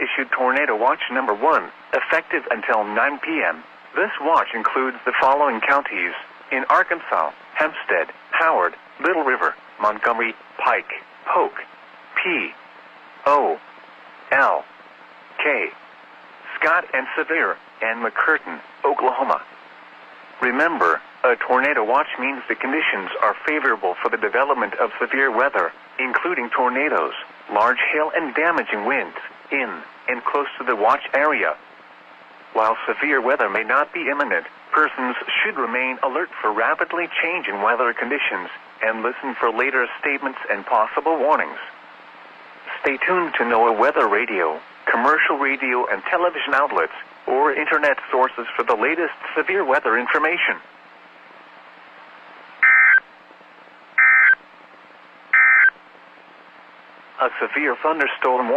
issued Tornado Watch number 1, effective until 9 p.m. This watch includes the following counties: in Arkansas: Hempstead, Howard, Little River, Montgomery, Pike, Polk, P, O, L, K, Scott and Sevier, and McCurtain, Oklahoma. Remember, a tornado watch means the conditions are favorable for the development of severe weather, including tornadoes, large hail and damaging winds, in and close to the watch area. While severe weather may not be imminent, persons should remain alert for rapidly changing weather conditions and listen for later statements and possible warnings. Stay tuned to NOAA Weather Radio, commercial radio and television outlets, or internet sources for the latest severe weather information. A severe thunderstorm warning.